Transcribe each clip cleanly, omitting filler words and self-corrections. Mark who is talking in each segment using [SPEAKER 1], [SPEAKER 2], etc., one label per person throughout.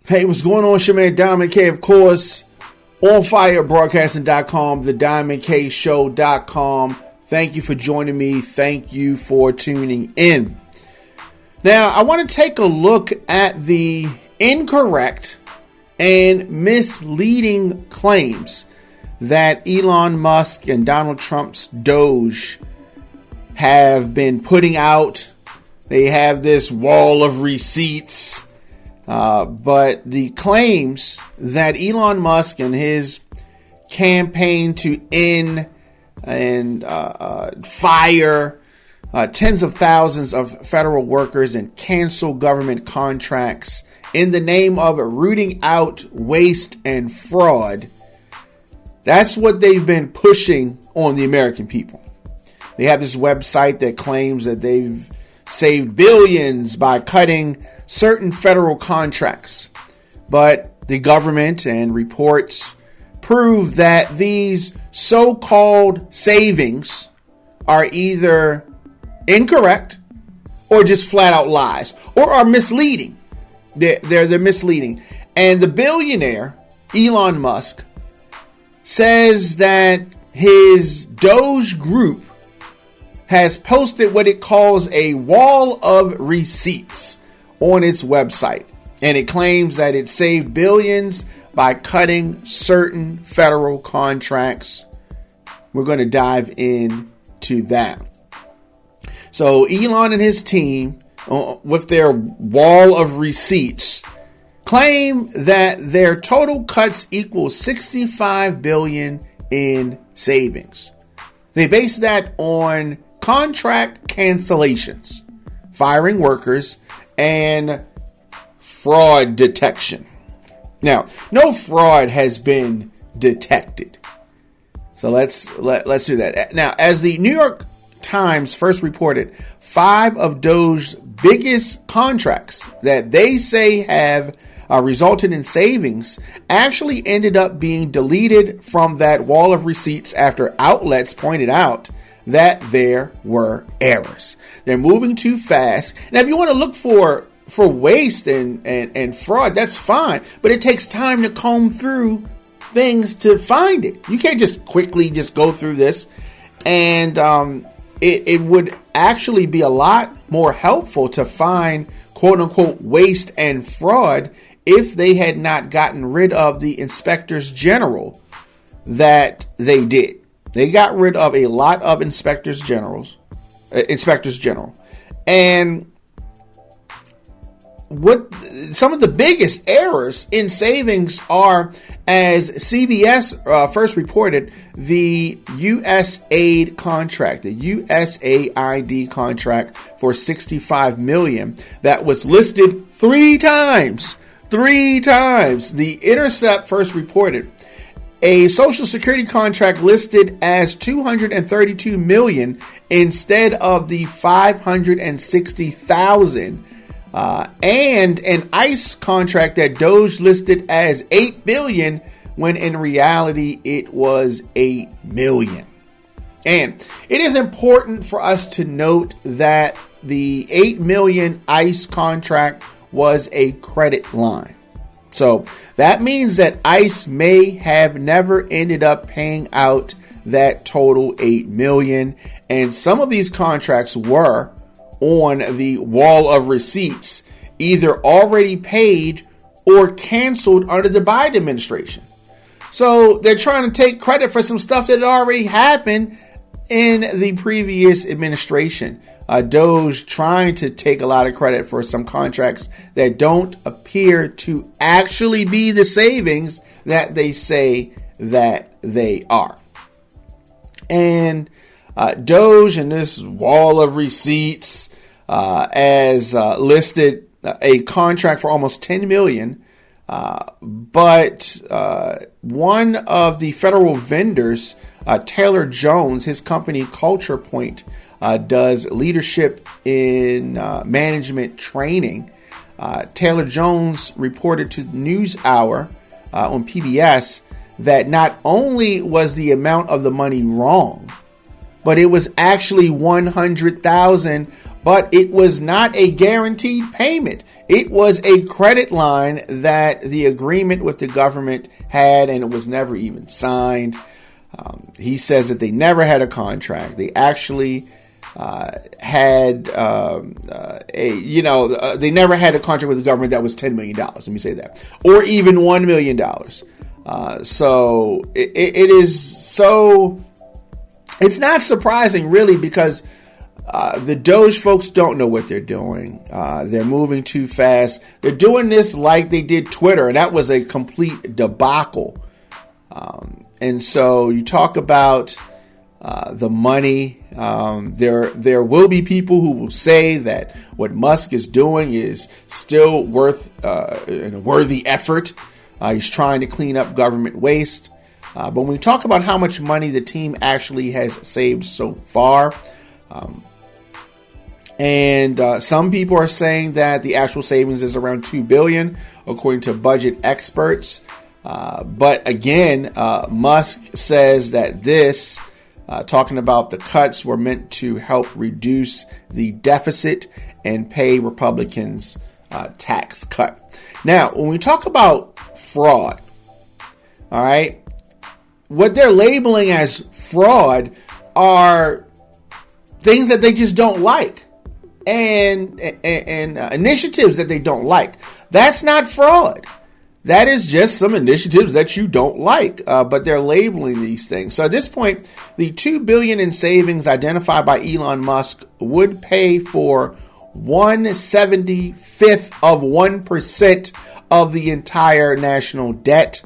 [SPEAKER 1] Hey, what's going on? It's your man Diamond K, of course, onfirebroadcasting.com, thediamondkshow.com. Thank you for joining me. Thank you for tuning in. Now, I want to take a look at the incorrect and misleading claims that Elon Musk and Donald Trump's DOGE have been putting out. They have this wall of receipts. But the claims that Elon Musk and his campaign to end and fire tens of thousands of federal workers and cancel government contracts in the name of rooting out waste and fraud, that's what they've been pushing on the American people. They have this website that claims that they've saved billions by cutting certain federal contracts, but the government and reports prove that these so-called savings are either incorrect or just flat out lies or are misleading. They're misleading. And the billionaire Elon Musk says that his DOGE group has posted what it calls a wall of receipts on its website, and it claims that it saved billions by cutting certain federal contracts. We're going to dive into that. So Elon and his team, with their wall of receipts, claim that their total cuts equal $65 billion in savings. They base that on contract cancellations, firing workers, and fraud detection. Now, no fraud has been detected. So let's do that. Now, as the New York Times first reported, 5 of DOGE's biggest contracts that they say have resulted in savings actually ended up being deleted from that wall of receipts after outlets pointed out that there were errors. They're moving too fast. Now, if you want to look for waste and fraud, that's fine. But it takes time to comb through things to find it. You can't just quickly just go through this. And it would actually be a lot more helpful to find quote unquote waste and fraud if they had not gotten rid of the inspectors general that they did. They got rid of a lot of inspectors general. And what some of the biggest errors in savings are, as CBS first reported, the USAID contract, the USAID contract for $65 million that was listed three times. The Intercept first reported a Social Security contract listed as $232 million instead of the $560,000, and an ICE contract that DOGE listed as $8 billion when in reality it was $8 million. And it is important for us to note that the $8 million ICE contract was a credit line. So that means that ICE may have never ended up paying out that total $8 million. And some of these contracts were on the wall of receipts, either already paid or canceled under the Biden administration. So they're trying to take credit for some stuff that had already happened in the previous administration. DOGE trying to take a lot of credit for some contracts that don't appear to actually be the savings that they say that they are. And DOGE and this wall of receipts as listed a contract for almost $10 million. But one of the federal vendors, Taylor Jones, his company Culture Point, does leadership in management training. Taylor Jones reported to NewsHour on PBS that not only was the amount of the money wrong, but it was actually $100,000 but it was not a guaranteed payment. It was a credit line that the agreement with the government had, and it was never even signed. He says that they never had a contract. They actually had they never had a contract with the government that was $10 million. Let me say that, or even $1 million. So it is so. It's not surprising, really, because the DOGE folks don't know what they're doing. They're moving too fast. They're doing this like they did Twitter, and that was a complete debacle. And so you talk about the money. There will be people who will say that what Musk is doing is still worth a worthy effort. He's trying to clean up government waste. But when we talk about how much money the team actually has saved so far, and some people are saying that the actual savings is around $2 billion, according to budget experts. But again, Musk says that this, talking about the cuts, were meant to help reduce the deficit and pay Republicans tax cut. Now, when we talk about fraud, all right, what they're labeling as fraud are things that they just don't like, and initiatives that they don't like. That's not fraud. That is just some initiatives that you don't like, but they're labeling these things. So at this point, the $2 billion in savings identified by Elon Musk would pay for 1/75th of 1% of the entire national debt.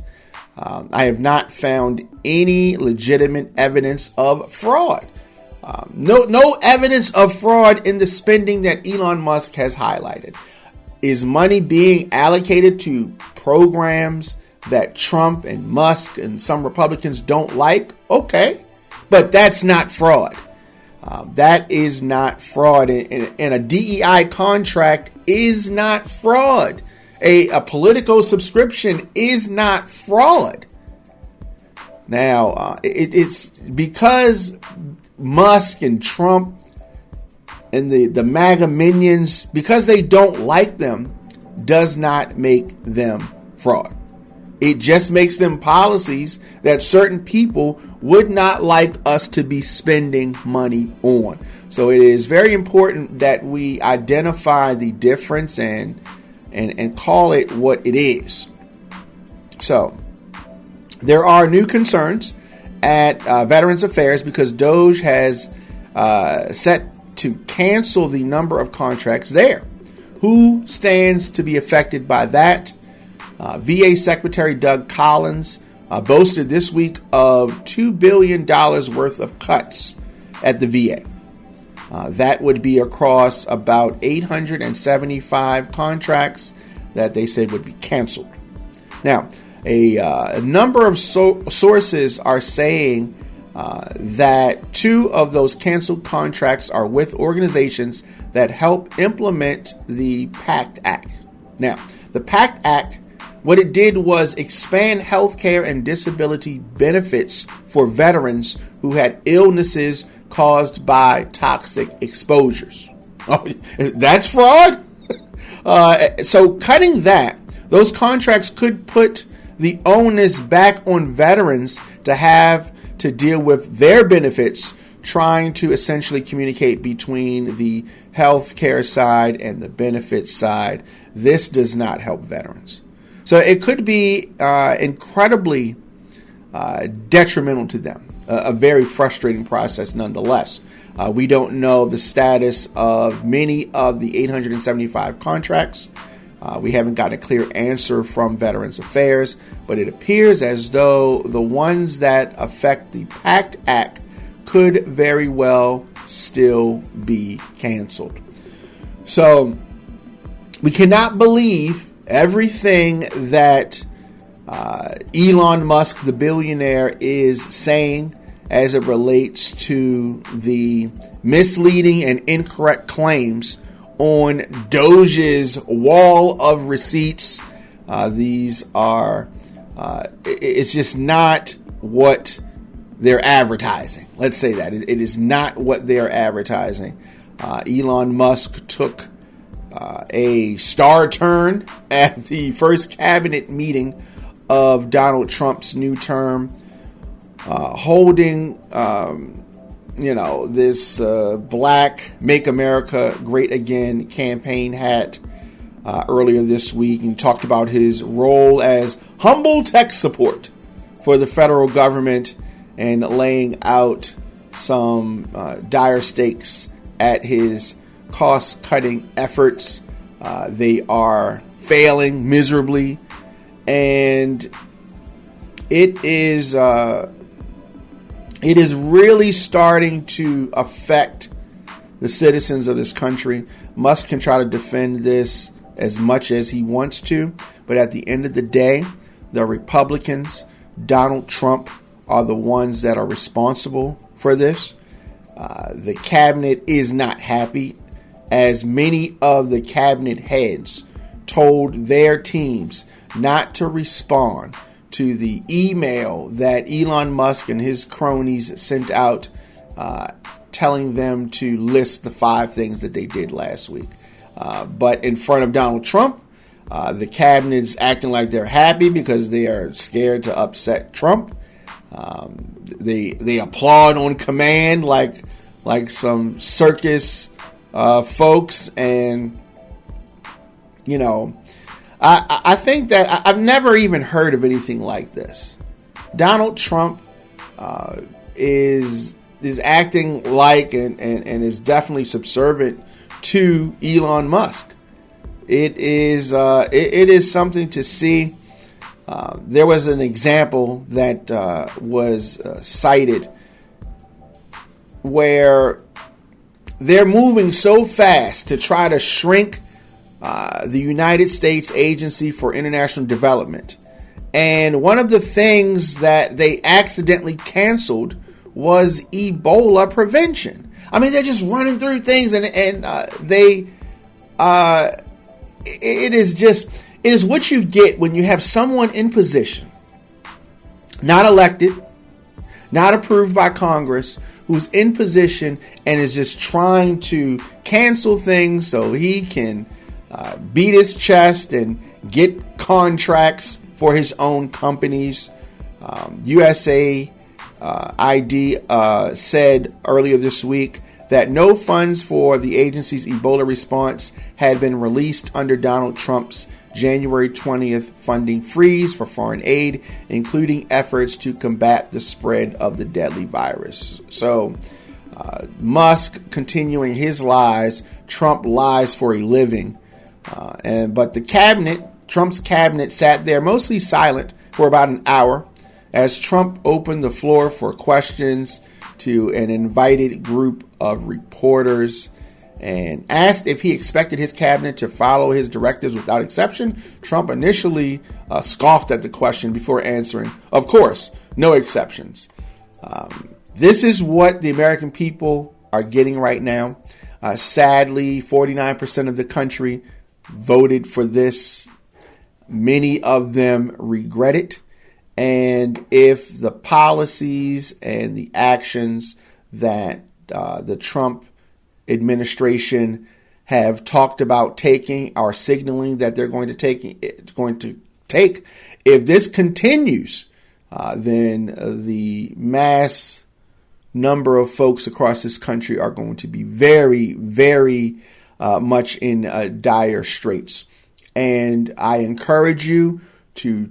[SPEAKER 1] I have not found any legitimate evidence of fraud. No evidence of fraud in the spending that Elon Musk has highlighted. Is money being allocated to programs that Trump and Musk and some Republicans don't like? Okay, but that's not fraud. That is not fraud. And a DEI contract is not fraud. A political subscription is not fraud. Now, it's because Musk and Trump and the MAGA minions, because they don't like them, does not make them fraud. It just makes them policies that certain people would not like us to be spending money on. So it is very important that we identify the difference and call it what it is. So there are new concerns at Veterans Affairs because DOGE has set to cancel the number of contracts there. Who stands to be affected by that? VA Secretary Doug Collins boasted this week of $2 billion worth of cuts at the VA. That would be across about 875 contracts that they said would be canceled. Now, a number of sources are saying that 2 of those canceled contracts are with organizations that help implement the PACT Act. Now, the PACT Act, what it did was expand healthcare and disability benefits for veterans who had illnesses caused by toxic exposures. Oh, that's fraud? So cutting that, those contracts could put the onus back on veterans to have to deal with their benefits, trying to essentially communicate between the healthcare side and the benefits side. This does not help veterans. So it could be incredibly detrimental to them. A very frustrating process nonetheless. We don't know the status of many of the 875 contracts. We haven't gotten a clear answer from Veterans Affairs, but it appears as though the ones that affect the PACT Act could very well still be canceled. So we cannot believe everything that Elon Musk, the billionaire, is saying as it relates to the misleading and incorrect claims on DOGE's wall of receipts. These are, it's just not what they're advertising. Let's say that. It is not what they're advertising. Elon Musk took a star turn at the first cabinet meeting of Donald Trump's new term, holding, this black Make America Great Again campaign hat earlier this week, and talked about his role as humble tech support for the federal government and laying out some dire stakes at his cost-cutting efforts. They are failing miserably, and it is really starting to affect the citizens of this country. Musk can try to defend this as much as he wants to, but at the end of the day, the Republicans, Donald Trump, are the ones that are responsible for this. The cabinet is not happy, as many of the cabinet heads told their teams not to respond to the email that Elon Musk and his cronies sent out, telling them to list the 5 things that they did last week. But in front of Donald Trump, the cabinet's acting like they're happy because they are scared to upset Trump. They applaud on command like some circus folks, and I think that I've never even heard of anything like this. Donald Trump is acting like and is definitely subservient to Elon Musk. It is something to see. There was an example that was cited where they're moving so fast to try to shrink the United States Agency for International Development. And one of the things that they accidentally canceled was Ebola prevention. I mean, they're just running through things, and it is what you get when you have someone in position, not elected, not approved by Congress, who's in position and is just trying to cancel things so he can beat his chest and get contracts for his own companies. USAID said earlier this week that no funds for the agency's Ebola response had been released under Donald Trump's January 20th funding freeze for foreign aid, including efforts to combat the spread of the deadly virus. So Musk continuing his lies. Trump lies for a living. But the cabinet, Trump's cabinet, sat there mostly silent for about an hour as Trump opened the floor for questions to an invited group of reporters and asked if he expected his cabinet to follow his directives without exception. Trump initially scoffed at the question before answering, "Of course, no exceptions." This is what the American people are getting right now. Sadly, 49% of the country voted for this. Many of them regret it. And if the policies and the actions that the Trump administration have talked about taking are signaling that they're going to take, if this continues, then the mass number of folks across this country are going to be very, very much in dire straits. And I encourage you to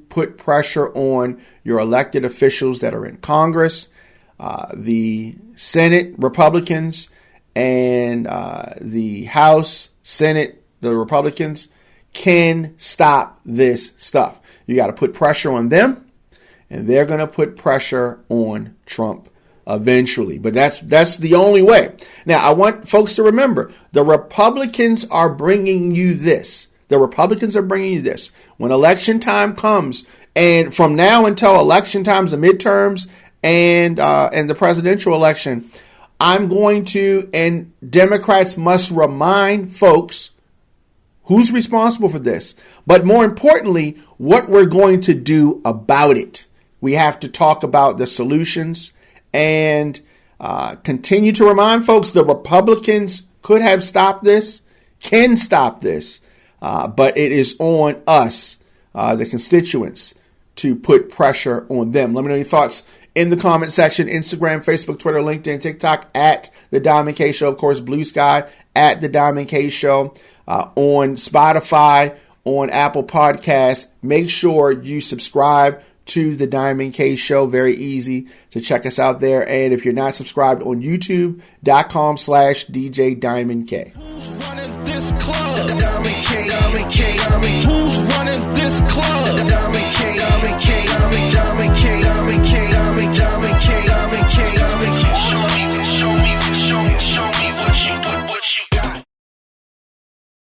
[SPEAKER 1] put pressure on your elected officials that are in Congress, the Senate Republicans, and the House Senate, the Republicans can stop this stuff. You got to put pressure on them, and they're going to put pressure on Trump eventually. But that's the only way. Now, I want folks to remember, the Republicans are bringing you this. The Republicans are bringing you this. When election time comes, and from now until election times, the midterms, and the presidential election, I'm going to, and Democrats must remind folks who's responsible for this. But more importantly, what we're going to do about it. We have to talk about the solutions. And Continue to remind folks the Republicans could have stopped this, can stop this, but it is on us, the constituents, to put pressure on them. Let me know your thoughts in the comment section. Instagram, Facebook, Twitter, LinkedIn, TikTok at The Diamond K Show. Of course, Blue Sky at The Diamond K Show. On Spotify, on Apple Podcasts. Make sure you subscribe to The Diamond K Show. Very easy to check us out there. And if you're not subscribed, on youtube.com/DJ Diamond K.
[SPEAKER 2] Who's running this club? Diamond K, Diamond K, Diamond K. Who's running this club?